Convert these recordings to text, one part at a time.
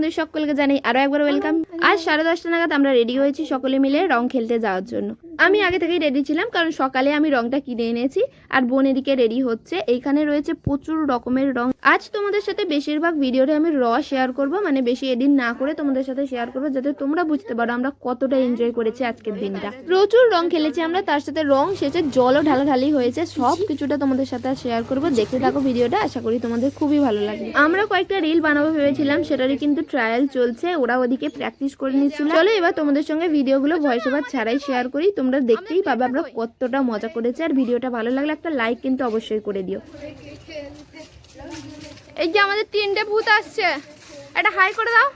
তোমাদের সকলকে জানাই আরো একবার ওয়েলকাম। আজ 10:30 নাগাদ আমরা রেডি হয়েছি সকলে মিলে রং খেলতে যাওয়ার জন্য। আমি আগে থেকেই রেডি ছিলাম, কারণ সকালে আমি রংটা কিনে এনেছি। আর বোন এদিকে রেডি হচ্ছে। এইখানে রয়েছে প্রচুর রকমের রং। আজ তোমাদের সাথে বেশিরভাগ ভিডিওটা আমি শেয়ার করব, মানে বেশি এডিট না করে তোমাদের সাথে শেয়ার করবো, যাতে তোমরা বুঝতে পারো আমরা কতটা এনজয় করেছি আজকের দিনটা। প্রচুর রং খেলেছি আমরা, তার সাথে রং শেষে জলও ঢালাঢালি হয়েছে। সব কিছুটা তোমাদের সাথে শেয়ার করবো। দেখতে থাকো ভিডিওটা, আশা করি তোমাদের খুবই ভালো লাগবে। আমরা কয়েকটা রিল বানাবো ভেবেছিলাম, সেটারই কিন্তু ট্রায়াল চলছে। ওরা ওদিকে প্র্যাকটিস করে নিচ্ছিল। চলো এবার তোমাদের সঙ্গে ভিডিওগুলো ভয়েস ওভার ছাড়াই শেয়ার করি। তোমরা দেখতেই পাবে আমরা কতটা মজা করেছি। আর ভিডিওটা ভালো লাগলে একটা লাইক কিন্তু অবশ্যই করে দিও। এই যে আমাদের 3টে ভূত আসছে, একটা হাই করে দাও।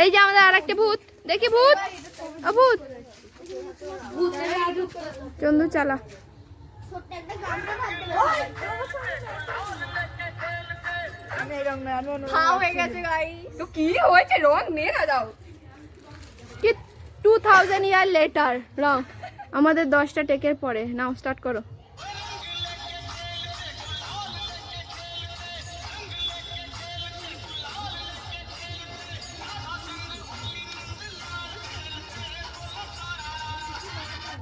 এই যে আমাদের আর একটা ভূত, দেখি ভূত ভূত চন্দু চালা। কি হয়েছে রং নিয়ে না যাও। 2000 ইয়ার লেটার রং আমাদের 10টা টেকের পরে। নাও স্টার্ট করো।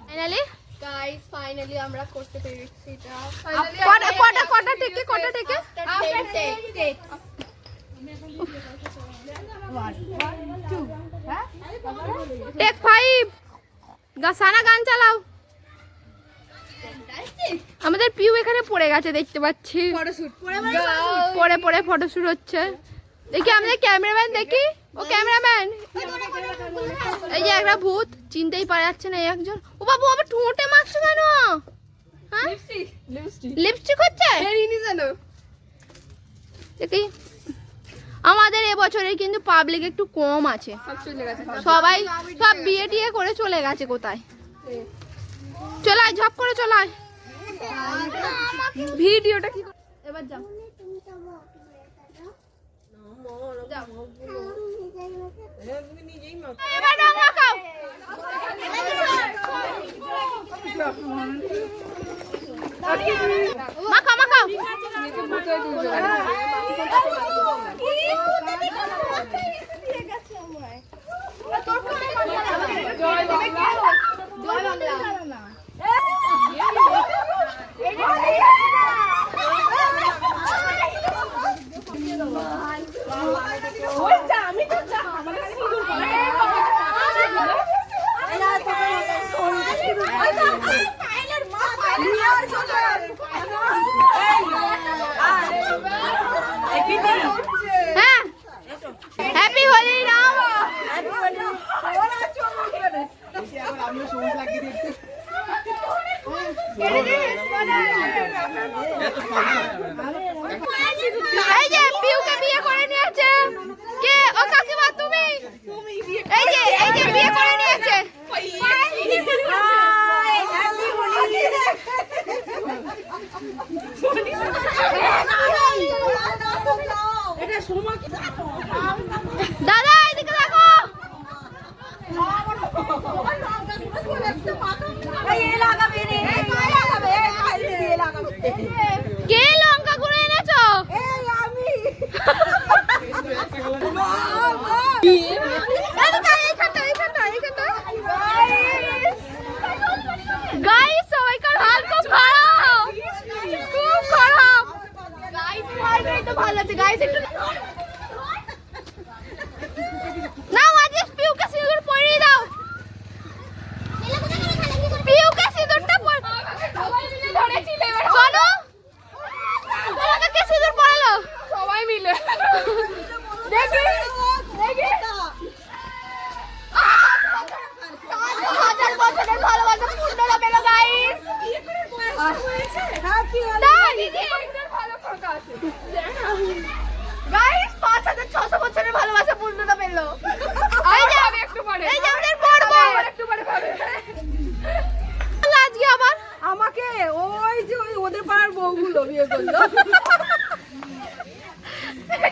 ফাইনালি গাইস, ফাইনালি আমরা করতে পেরেছি এটা। কটা টেকে 10 টেক 5 গাসানা গান চালাও। আমাদের পিউ এখানে পড়ে গেছে, দেখতে পাচ্ছি। পরে ফটোশুট হচ্ছে। দেখি আমাদের ক্যামেরাম্যান, দেখি ও ক্যামেরাম্যান। এই যে একটা ভূত, চিনতেই পারা যাচ্ছে না এই একজন। ও বাবু আবার ঠোঁটে মাখছো কেন? হ্যাঁ লিপস্টিক হচ্ছে। দেখি আমাদের এবছরে কিন্তু পাবলিক একটু কম আছে, সবাই সব বিয়ে টিয়ে করে চলে গেছে কোথায়। চলাই ঝপ করে চলাই। ভিডিওটা কি এবার যাও। এবার রং মাখাও। মাখাও মাখাও। হ্যাপি হোলি রাম। এই যে পিউকে বিয়ে করে নিয়েছে কে? ও কাকিমা তুমি? এই যে বিয়ে করে নিয়েছে। দাদা এদিকে দেখো। কে লঙ্কা গুঁড়ো এনেছো? গাইস সবাইকার হাল খুব খারাপ, খুব খারাপ। গাইস ভালোই তো ভালো আছে। গাইস একটু নাও, আজ পিউকে সিঁদুর পরিয়ে দাও। পিউকে সিঁদুরটা সবাই মিলে ধরেছিল। এবার শোনো, তোমাকে কে সিঁদুর পরালো? সবাই মিলে। দেখি দেখি 1000 বছরের ভালোবাসা পূর্ণতা পেল গাইস। গাইস 5600 বছরের ভালোবাসা পূর্ণতা পেল। এই যে একটু পরে, এই যে আমাদের পর্ব একটু পরে পাবে। আজকে আবার আমাকে ওই যে ওদের পাড়ার বউগুলো বিয়ে করলো।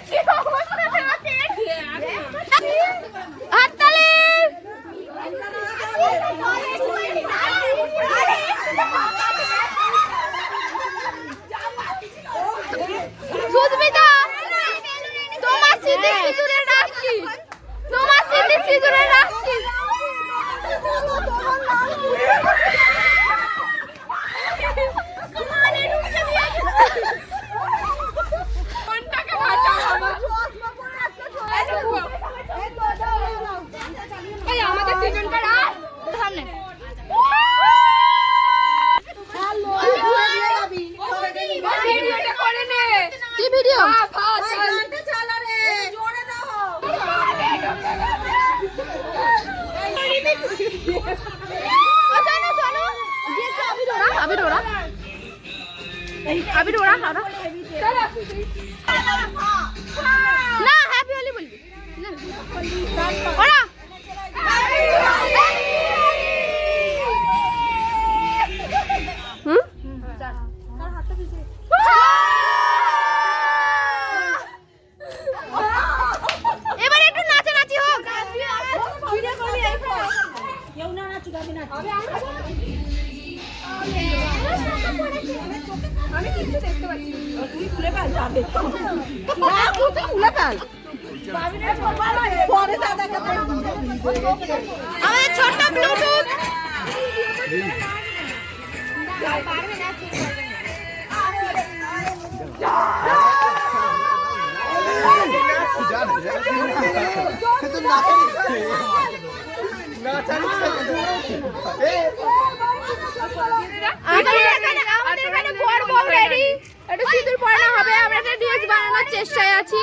কি অবস্থা আছে? হাততালি। কি ভিডিও? না হ্যাপি হোলি বলবি ওরা এবার একটু নাচানাচি হোক। আমি কিছু দেখতে পাচ্ছি তুই খুলে ফেল যাবে খুলে ফেল পরে দাদাকে আমাদের ছোট্ট ব্লুটুথ আমাদের এখানে বর বউ রেডি, একটু সিঁদুর পরানো হবে। আমরা একটা রিলস বানানোর চেষ্টায় আছি।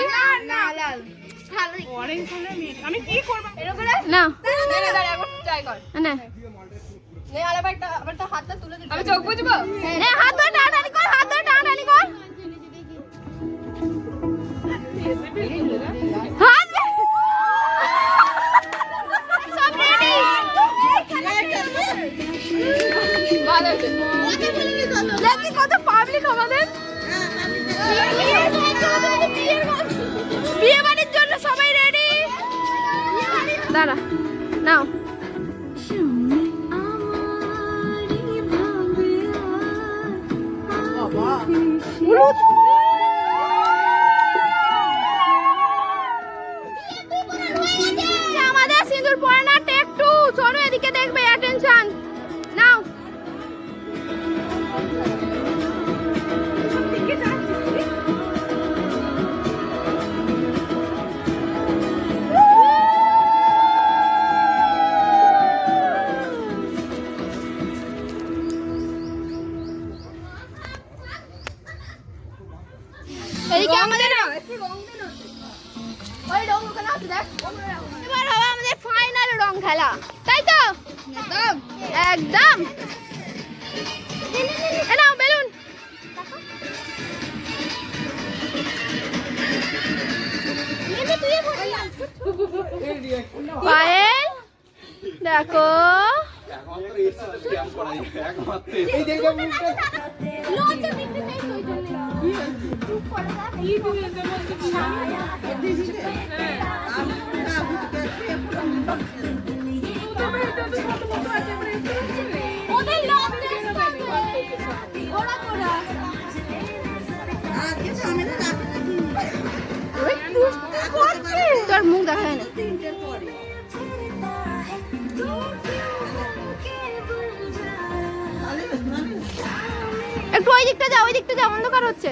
আমি কি করব না না আমি চোখ বুঝবো হাত ধরে টানাটানি কর, হাত ধরে টানাটানি কর, হাত সব রেডি। দেখি কত পাবলিক আমাদের বিয়ে বাড়ির জন্য সবাই রেডি। দাঁড়া নাও আমাদের সিঁদুর পরানো টেক 2। চলো এদিকে দেখবে, অ্যাটেনশন নাও। এদিকে আমাদের ওই রং ওখানে আছে দেখ। এবার হবে আমাদের ফাইনাল রং খেলা, তাই তো? একদম একদম। এ নাও বেলুন। পায়েল দেখো তোর মুখ দেখা যায় না। একটু ওই দিকটা যাও, ওই দিকটা যাও, অন্ধকার হচ্ছে।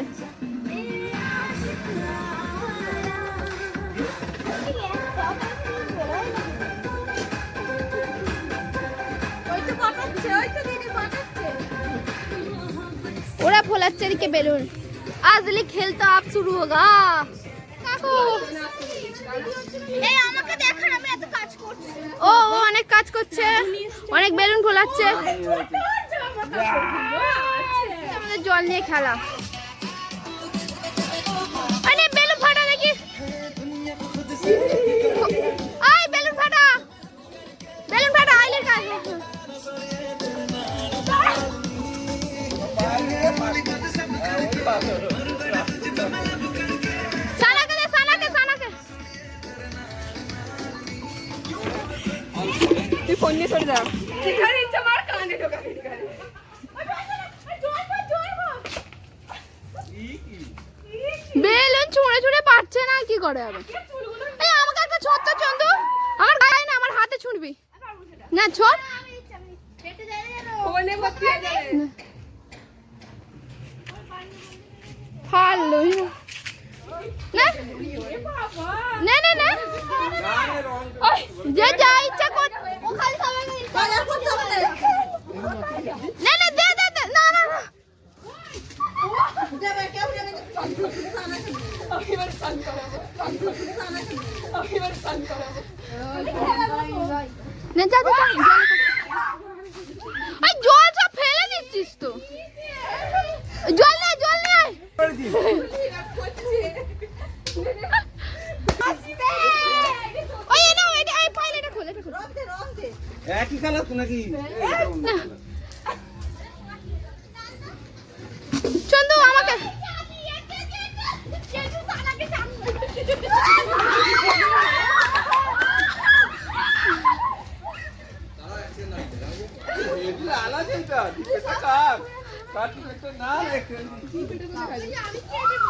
ওরা ফোলাচ্ছে এদিকে বেলুন। আজলি খেলতে আপ শুরু হোগা। কাকু এই আমাকে দেখান, আমি এত কাজ করছি। ও অনেক কাজ করছে, অনেক বেলুন ফোলাচ্ছে। আমাদের জল নিয়ে খেলা। আরে বেলুন ফাটা দেখি, আই বেলুন ফাটা, বেলুন ফাটা আইলের কাজ। সানাকে দে, সানাকে, সানাকে। তুই ফোন নিয়ে চলে যা ঠিকানা ইচ্ছা মার কানে ঢোকা বেলুন ছুঁড়ে ছুঁড়ে পারছে না, কি করে হবে? এই আমাকে একটা ছোট্ট চন্দু, আমার গায়ে না, আমার হাতে ছুঁড়বি না, ছোট ফোনে ভর্তি হয়ে যাবে। ফাললো না না না না, যে যা ইচ্ছা কর। ও নে যা যা আই জল সব ফেলে দিচ্ছিস তো জল নে আয় ওই না এটা এই ফাইল এটা খোল একই কালার তো নাকি চন্দু আমাকে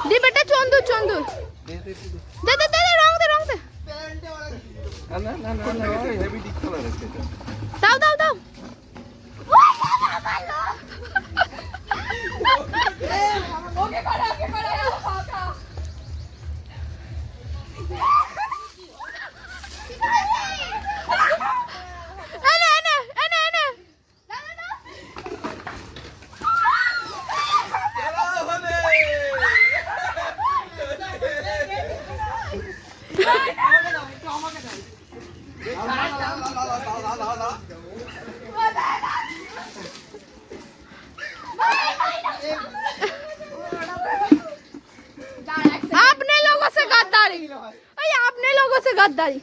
ডিবেটা চন্দু দে রং দে দাও गद्दारी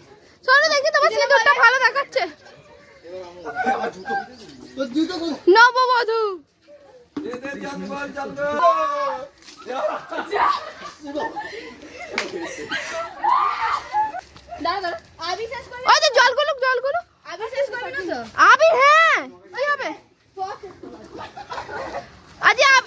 चलो देखी तुम्हार सिंदूरটা ভালো দেখাচ্ছে নববধূ দাদা আবি শেষ করবে ওই যে জলগুলো আবি শেষ করবে না তো আবি হ্যাঁ কি হবে আজি আব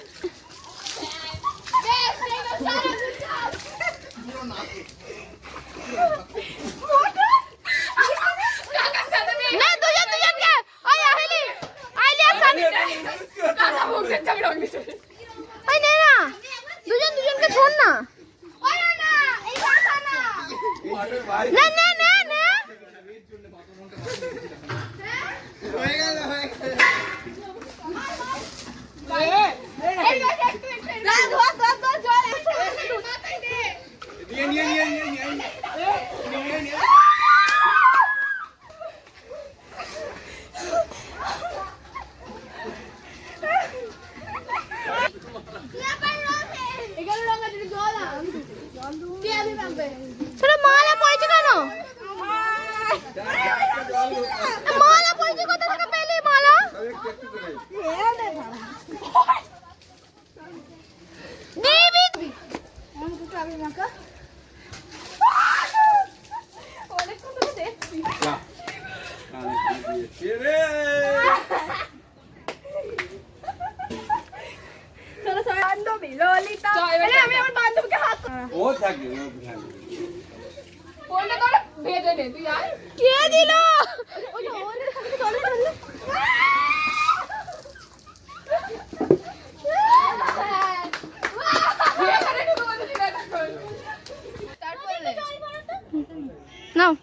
মালা পড়েছে কেন মালা পড়েছে কোথা থেকে পেলি মালা দিবি আমি মাকা অনেক কথা দেখছি রে চলো সবাই বান্ধবী ললিতা আমি আমার বান্ধবীকে হাত ও থাকে ফোনটা করে ভেজে নে তুই আয় কে দিল ওই ওরে চলে নাও